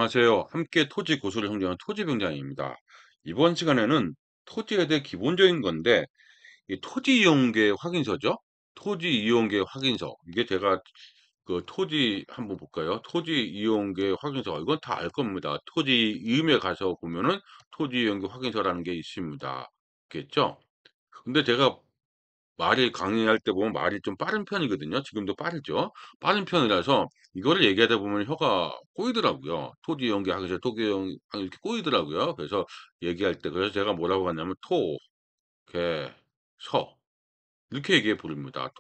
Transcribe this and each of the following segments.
안녕하세요. 함께 토지 고수를 형성하는 토지병장입니다. 이번 시간에는 토지에 대해 기본적인 건데, 이 토지 이용계 확인서죠? 토지 이용계 확인서. 이게 제가 그 토지 한번 볼까요? 토지 이용계 확인서. 이건 다 알 겁니다. 토지 이음에 가서 보면은 토지 이용계 확인서라는 게 있습니다. 겠죠? 근데 제가 말이 강의할 때 보면 말이 좀 빠른 편이거든요. 지금도 빠르죠. 빠른 편이라서 이거를 얘기하다 보면 혀가 꼬이더라고요. 토지 연계하기 전에 토기 연 이렇게 꼬이더라고요. 그래서 얘기할 때 그래서 제가 뭐라고 하냐면 토, 개, 서 이렇게 얘기해 부릅니다.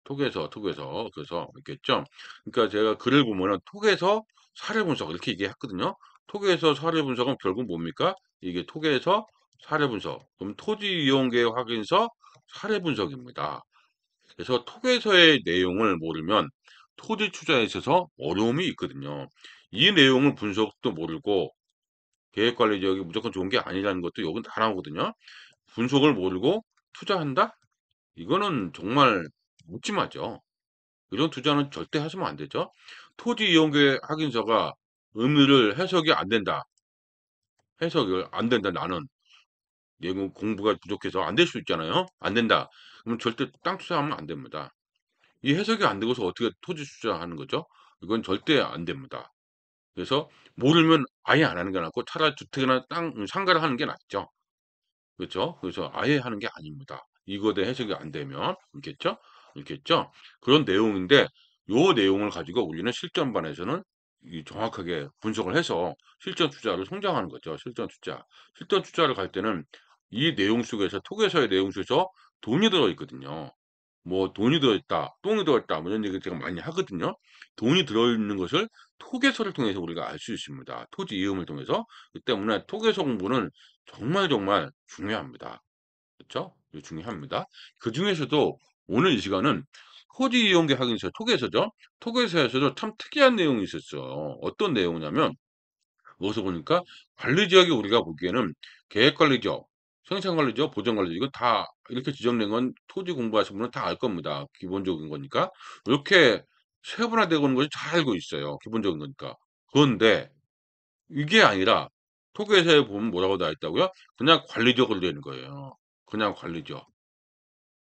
톡에서, 톡에서 그래서 있겠죠. 그러니까 제가 글을 보면은 톡에서 사례 분석 이렇게 얘기했거든요. 톡에서 사례 분석은 결국 뭡니까? 이게 톡에서 사례 분석. 그럼 토지 이용계 확인서 사례 분석입니다. 그래서 톡에서의 내용을 모르면 토지 투자에 있어서 어려움이 있거든요. 이 내용을 분석도 모르고 계획관리 지역이 무조건 좋은 게 아니라는 것도 여기 다 나오거든요. 분석을 모르고 투자한다? 이거는 정말 묻지마죠. 이런 투자는 절대 하시면 안 되죠. 토지 이용계 확인서가 의미를 해석이 안 된다. 해석을 안 된다. 나는 내용 공부가 부족해서 안 될 수 있잖아요. 안 된다. 그러면 절대 땅 투자하면 안 됩니다. 이 해석이 안 되고서 어떻게 토지 투자하는 거죠? 이건 절대 안 됩니다. 그래서 모르면 아예 안 하는 게 낫고 차라리 주택이나 땅, 상가를 하는 게 낫죠. 그렇죠? 그래서 아예 하는 게 아닙니다. 이거에 대해 해석이 안 되면, 있겠죠? 있겠죠? 그런 내용인데, 요 내용을 가지고 우리는 실전반에서는 이 정확하게 분석을 해서 실전 투자를 성장하는 거죠. 실전 투자. 실전 투자를 갈 때는 이 내용 속에서, 톡에서의 내용 속에서 돈이 들어있거든요. 뭐 돈이 들어있다, 똥이 들어있다, 뭐 이런 얘기 제가 많이 하거든요. 돈이 들어있는 것을 토계서를 통해서 우리가 알 수 있습니다. 토지 이음을 통해서. 그 때문에 토계서 공부는 정말 정말 중요합니다. 그렇죠? 중요합니다. 그 중에서도 오늘 이 시간은 토지 이용계 확인서 토계서죠. 토계서에서도 참 특이한 내용이 있었어요. 어떤 내용이냐면 거기서 보니까 관리 지역이 우리가 보기에는 계획 관리 지역, 생산 관리 지역, 보전 관리 지역 이거 다 이렇게 지정된 건 토지 공부하신 분은 다 알 겁니다. 기본적인 거니까. 이렇게 세분화되고 있는 것이 잘 알고 있어요. 기본적인 거니까. 그런데 이게 아니라 토지에서 보면 뭐라고 나와 있다고요? 그냥 관리 지역으로 되는 거예요. 그냥 관리 지역.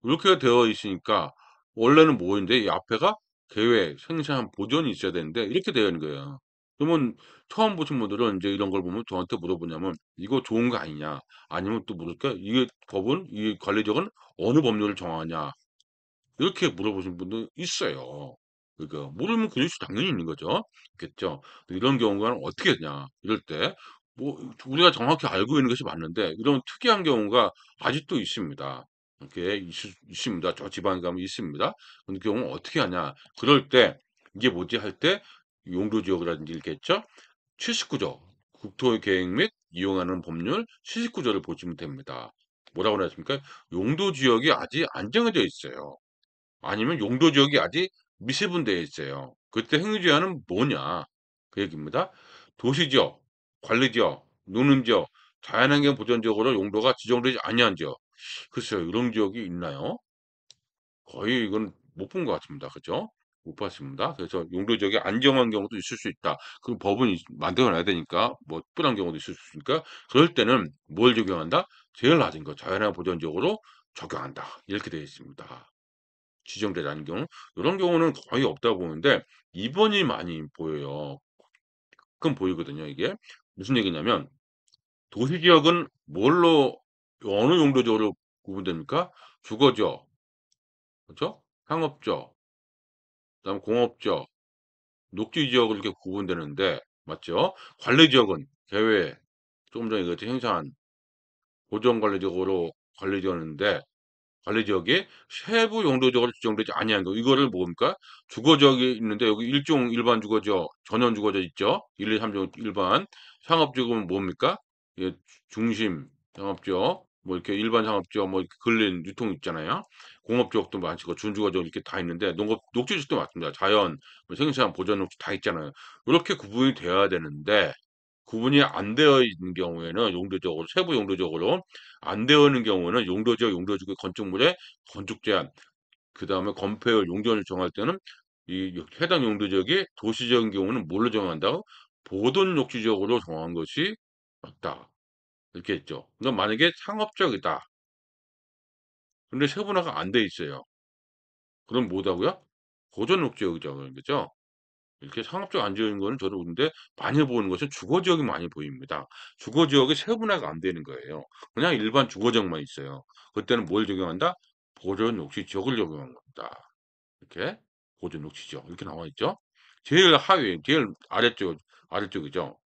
이렇게 되어 있으니까 원래는 뭐인데 이 앞에가 계획, 생산, 보존이 있어야 되는데 이렇게 되어 있는 거예요. 그러면 처음 보신 분들은 이제 이런 걸 보면 저한테 물어보냐면 "이거 좋은 거 아니냐?" 아니면 또 물을까 "이게 법은 이 관리적은 어느 법률을 정하냐?" 이렇게 물어보신 분도 있어요. 그러니까 모르면 그럴 수 당연히 있는 거죠. 그겠죠. 이런 경우가 어떻게 되냐 이럴 때 뭐 우리가 정확히 알고 있는 것이 맞는데 이런 특이한 경우가 아직도 있습니다. 이렇게 있습니다. 저 지방에 가면 있습니다. 그런 경우는 어떻게 하냐. 그럴 때 이게 뭐지 할 때 용도지역이라든지 있겠죠. 79조 국토계획 및 이용하는 법률 79조를 보시면 됩니다. 뭐라고 그랬습니까? 용도지역이 아직 안 정해져 있어요. 아니면 용도 지역이 아직 미세분되어 있어요. 그때 행위제한은 뭐냐? 그 얘기입니다. 도시지역, 관리지역, 노는지역, 자연환경 보전지역으로 용도가 지정되지 아니한 지역. 글쎄요, 이런 지역이 있나요? 거의 이건 못 본 것 같습니다. 그죠? 못 봤습니다. 그래서 용도 지역이 안 정한 경우도 있을 수 있다. 그 법은 만들어 놔야 되니까, 뭐, 특별한 경우도 있을 수 있으니까, 그럴 때는 뭘 적용한다? 제일 낮은 거, 자연환경 보전지역으로 적용한다. 이렇게 되어 있습니다. 지정되지 않은 경우 이런 경우는 거의 없다고 보는데 2번이 많이 보여요. 가끔 보이거든요 이게. 무슨 얘기냐면 도시 지역은 뭘로 어느 용도적으로 구분됩니까? 주거지역, 그죠? 상업지역, 그다음에 공업지역, 녹지지역으로 이렇게 구분되는데 맞죠? 관리지역은 계획, 조금 전에 얘기했듯이 행산, 보전관리지역으로 관리되었는데 관리지역이 세부 용도적으로 지정되지 아니한 거. 이거를 뭡니까? 주거지역이 있는데 여기 일종 일반 주거지역, 전원 주거지역 있죠? 1, 2, 3종 일반. 상업지역은 뭡니까? 예, 중심 상업지역, 뭐 이렇게 일반 상업지역, 뭐 이렇게 근린 유통 있잖아요. 공업지역도 많고 준주거지역 이렇게 다 있는데 녹지지역도 맞습니다. 자연, 뭐 생산, 보전 녹지 다 있잖아요. 이렇게 구분이 되어야 되는데 구분이 안 되어 있는 경우에는 용도적으로 세부 용도적으로 안 되어 있는 경우는 용도지역, 용도지구 건축물의 건축 제한, 그다음에 건폐율, 용적률 정할 때는 이 해당 용도지역이 도시적인 경우는 뭘로 정한다고? 보존 녹지적으로 정한 것이 맞다. 이렇게 했죠. 그럼 만약에 상업적이다. 근데 세분화가 안 돼 있어요. 그럼 뭐다고요? 보존 녹지역이라는 거죠. 이렇게 상업적 안 지어진 거는 저도 근데 많이 보는 것은 주거 지역이 많이 보입니다. 주거 지역이 세분화가 안 되는 거예요. 그냥 일반 주거 지역만 있어요. 그때는 뭘 적용한다? 보존 녹지 지역을 적용한 겁니다. 이렇게 보존 녹지 지역 이렇게 나와 있죠. 제일 하위, 제일 아래쪽이죠.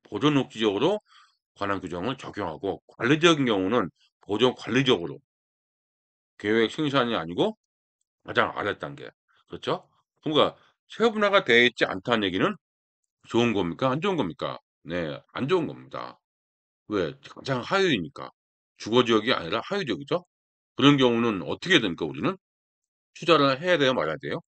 보존 녹지 지역으로 관한 규정을 적용하고 관리적인 경우는 보존 관리적으로 계획 생산이 아니고 가장 아래 단계. 그렇죠? 그러니까 세분화가 되어 있지 않다는 얘기는 좋은 겁니까? 안 좋은 겁니까? 네, 안 좋은 겁니다. 왜? 가장 하위이니까. 주거 지역이 아니라 하위 지역이죠. 그런 경우는 어떻게 됩니까? 우리는 투자를 해야 돼요, 말아야 돼요?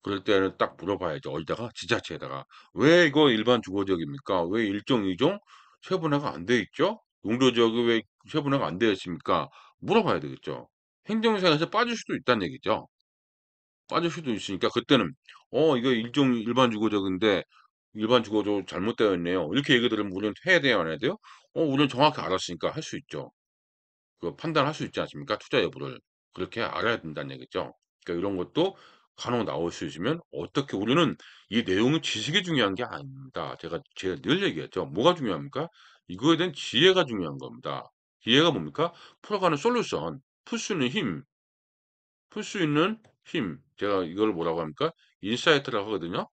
그럴 때는 딱 물어봐야죠. 어디다가? 지자체에다가. 왜 이거 일반 주거 지역입니까? 왜 1종, 2종 세분화가 안 돼 있죠? 용도 지역이 왜 세분화가 안 되어 있습니까? 물어봐야 되겠죠. 행정상에서 빠질 수도 있다는 얘기죠. 빠질 수도 있으니까 그때는 이거 일종 일반 주거지역인데 일반 주거지역 잘못되어 있네요. 이렇게 얘기 들으면 우리는 해야 돼요, 안 해야 돼요? 우리는 정확히 알았으니까 할 수 있죠. 그 판단할 수 있지 않습니까? 투자 여부를. 그렇게 알아야 된다는 얘기죠. 그러니까 이런 것도 간혹 나올 수 있으면 어떻게 우리는 이 내용은 지식이 중요한 게 아닙니다. 제가 늘 얘기했죠. 뭐가 중요합니까? 이거에 대한 지혜가 중요한 겁니다. 지혜가 뭡니까? 풀어가는 솔루션, 풀 수 있는 힘, 풀 수 있는 힘. 제가 이걸 뭐라고 합니까? 인사이트라고 하거든요.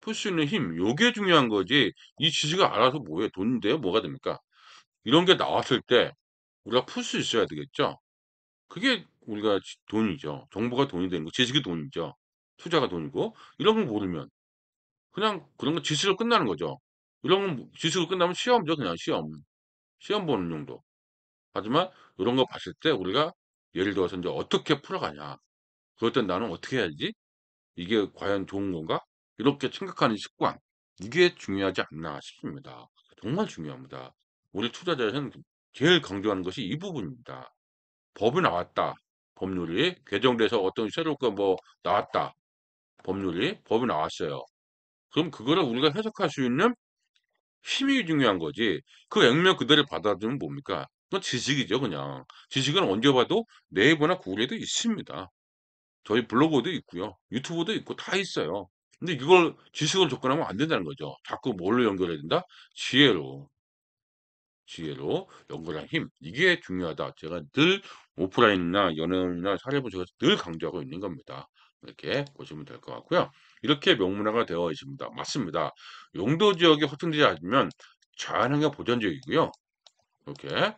풀 수 있는 힘. 요게 중요한 거지. 이 지식을 알아서 뭐해? 돈인데요? 뭐가 됩니까? 이런 게 나왔을 때 우리가 풀 수 있어야 되겠죠? 그게 우리가 돈이죠. 정보가 돈이 되는 거. 지식이 돈이죠. 투자가 돈이고. 이런 거 모르면 그냥 그런 거 지식으로 끝나는 거죠. 이런 건 지식으로 끝나면 시험이죠. 그냥 시험. 시험 보는 용도. 하지만 이런 거 봤을 때 우리가 예를 들어서 이제 어떻게 풀어가냐. 그럴 땐 나는 어떻게 해야지? 이게 과연 좋은 건가? 이렇게 생각하는 습관. 이게 중요하지 않나 싶습니다. 정말 중요합니다. 우리 투자자에서는 제일 강조하는 것이 이 부분입니다. 법이 나왔다. 법률이 개정돼서 어떤 새롭게 뭐 나왔다. 법이 나왔어요. 그럼 그거를 우리가 해석할 수 있는 힘이 중요한 거지. 그 액면 그대로 받아들이면 뭡니까? 그건 지식이죠, 그냥. 지식은 언제 봐도 네이버나 구글에도 있습니다. 저희 블로그도 있고요. 유튜브도 있고 다 있어요. 근데 이걸 지식으로 접근하면 안 된다는 거죠. 자꾸 뭘로 연결해야 된다? 지혜로. 지혜로 연결한 힘. 이게 중요하다. 제가 늘 오프라인이나 연애나 사례부 제가 늘 강조하고 있는 겁니다. 이렇게 보시면 될 것 같고요. 이렇게 명문화가 되어 있습니다. 맞습니다. 용도 지역이 확정되지 않으면 자연환경 보전 지역이고요. 이렇게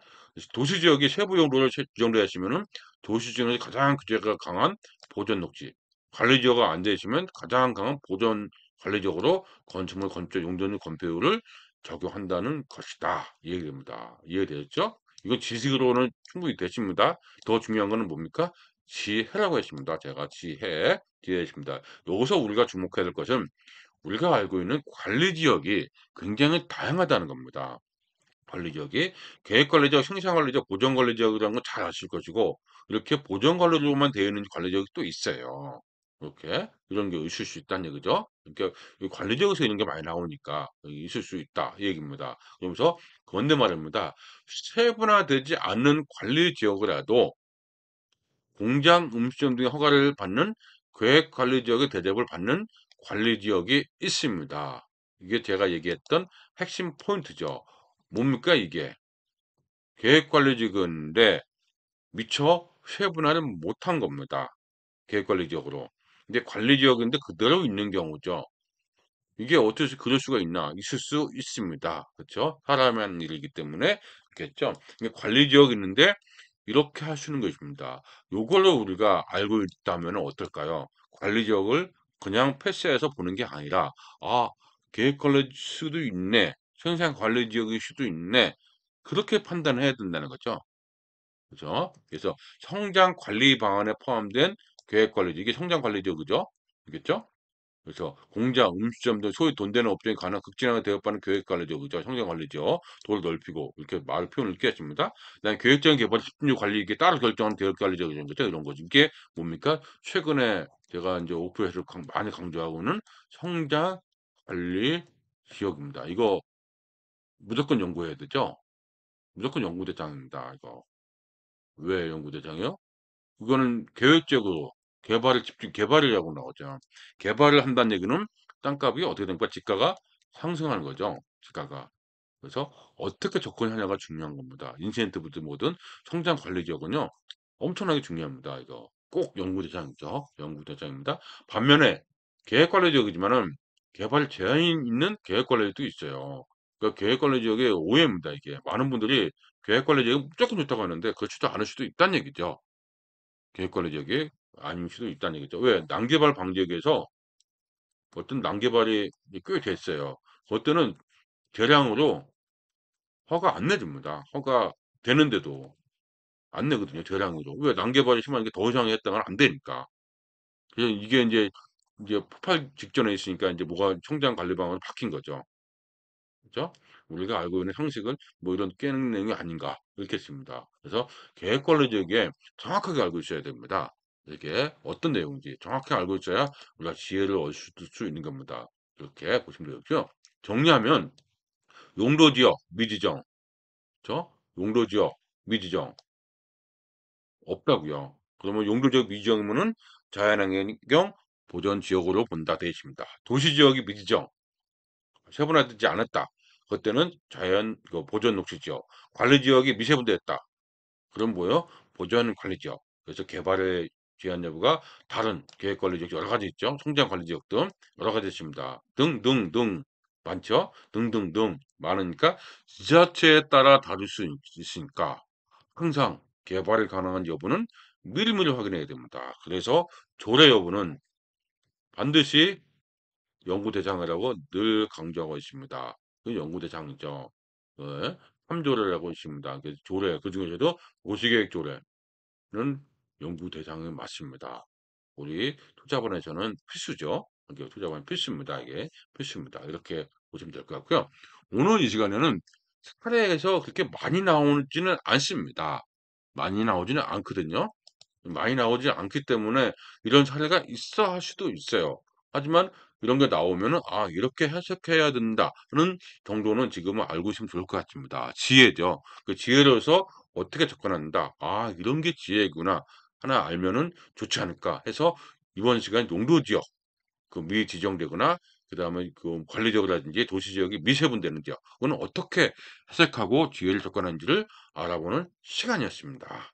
도시 지역이 세부 용도로 지정되어 있으면은 도시 지역에서 가장 규제가 강한 보전 녹지, 관리 지역가 안 되어 있으면 가장 강한 보전 관리 지역으로 건축물 건축 용도는 건폐율을 적용한다는 것이다. 이 얘기입니다. 이해되셨죠? 이건 지식으로는 충분히 되십니다. 더 중요한 거는 뭡니까? 지혜라고 했습니다. 제가 지혜했습니다. 여기서 우리가 주목해야 될 것은 우리가 알고 있는 관리 지역이 굉장히 다양하다는 겁니다. 관리지역이 계획관리지역, 생산관리지역, 보전관리지역이라는 건 잘 아실 것이고 이렇게 보전관리지역만 되어 있는 관리지역이 또 있어요. 이렇게 이런 게 있을 수 있다는 얘기죠. 그러니까 이 관리지역에서 이런 게 많이 나오니까 있을 수 있다 이 얘기입니다. 그러면서 그런데 말입니다. 세분화되지 않는 관리지역이라도 공장 음식점 등의 허가를 받는 계획관리지역의 대접을 받는 관리지역이 있습니다. 이게 제가 얘기했던 핵심 포인트죠. 뭡니까 이게? 계획관리직인데 미처 세분화를 못한 겁니다. 계획관리지역으로. 근데 관리지역인데 그대로 있는 경우죠. 이게 어떻게 그럴 수가 있나? 있을 수 있습니다. 그렇죠? 사람이 하는 일이기 때문에 그렇겠죠. 근데 관리지역 있는데 이렇게 할 수 있는 것입니다. 요걸로 우리가 알고 있다면 어떨까요? 관리지역을 그냥 패스해서 보는 게 아니라 아, 계획관리 수도 있네. 생산관리지역일 수도 있네. 그렇게 판단해야 된다는 거죠. 그죠? 그래서 성장 관리 방안에 포함된 계획 관리지 이게 성장 관리죠, 그죠? 알겠죠? 그래서 공장, 음식점들, 소위 돈 되는 업종이 가능 극진하게 대업하는 계획 관리죠, 그죠? 성장 관리죠. 도를 넓히고 이렇게 말 표현을 이렇게 했습니다. 그다음에 계획적인 개발 집중력 관리 이게 따로 결정하는 계획 관리죠, 이런 거죠, 이런 거죠. 이게 뭡니까? 최근에 제가 이제 오프에서 많이 강조하고는 성장 관리 지역입니다. 이거 무조건 연구해야 되죠? 무조건 연구대장입니다. 이거. 왜 연구대장이요? 이거는 계획적으로 개발을 집중 개발이라고 나오죠. 개발을 한다는 얘기는 땅값이 어떻게 됩니까? 집가가 상승하는 거죠. 집가가. 그래서 어떻게 접근하냐가 중요한 겁니다. 인센티브든 뭐든 성장 관리 지역은요. 엄청나게 중요합니다. 이거 꼭 연구대상이죠. 연구대상입니다. 반면에 계획관리 지역이지만은 개발 제한이 있는 계획관리 지역도 있어요. 그 계획관리 지역의 오해입니다. 이게 많은 분들이 계획관리 지역이 무조건 좋다고 하는데 그렇지도 않을 수도 있다는 얘기죠. 계획관리 지역이 아닐 수도 있다는 얘기죠. 왜? 난개발 방지역에서 어떤 난개발이 꽤 됐어요. 그때는 대량으로 허가 안 내줍니다. 허가 되는데도 안 내거든요. 대량으로. 왜? 난개발이 심한 게 더 이상 했다가는 안 되니까. 그래서 이게 이제 폭발 직전에 있으니까 이제 뭐가 총장 관리 방안으로 바뀐 거죠. 그죠? 우리가 알고 있는 상식은 뭐 이런 깨는 내용이 아닌가 이렇게 씁니다. 그래서 계획 관리 지역에 정확하게 알고 있어야 됩니다. 이게 어떤 내용인지 정확히 알고 있어야 우리가 지혜를 얻을 수 있는 겁니다. 이렇게 보시면 되겠죠. 정리하면 용도지역 미지정, 저 용도지역 미지정 없다고요. 그러면 용도지역 미지정이면은 자연환경 보전 지역으로 본다 되어 있습니다. 도시지역이 미지정 세분화되지 않았다. 그때는 자연 보전 녹지 지역, 관리 지역이 미세분화됐다. 그럼 뭐요? 보전 관리 지역. 그래서 개발의 제한 여부가 다른 계획 관리 지역 여러 가지 있죠. 성장 관리 지역 등 여러 가지 있습니다. 등등등 많죠? 등등등 많으니까 지자체에 따라 다를 수 있으니까 항상 개발이 가능한 여부는 미리미리 확인해야 됩니다. 그래서 조례 여부는 반드시 연구대상이라고 늘 강조하고 있습니다. 그 연구대상이죠. 네. 3조례라고 있습니다. 그 조례, 그 중에서도 도시계획 조례는 연구대상이 맞습니다. 우리 투자본에서는 필수죠. 이게 투자본 필수입니다. 이게 필수입니다. 이렇게 보시면 될 것 같고요. 오늘 이 시간에는 사례에서 그렇게 많이 나오지는 않습니다. 많이 나오지는 않거든요. 많이 나오지 않기 때문에 이런 사례가 있어 할 수도 있어요. 하지만 이런 게 나오면은 '아 이렇게 해석해야 된다.'는 정도는 지금은 알고 있으면 좋을 것 같습니다. 지혜죠. 그 지혜로서 어떻게 접근한다. '아 이런 게 지혜구나.' 하나 알면은 좋지 않을까 해서 이번 시간 용도지역 그 미지정되거나 그다음에 그 관리지역이라든지 도시지역이 미세분되는 지역 그거는 어떻게 해석하고 지혜를 접근하는지를 알아보는 시간이었습니다.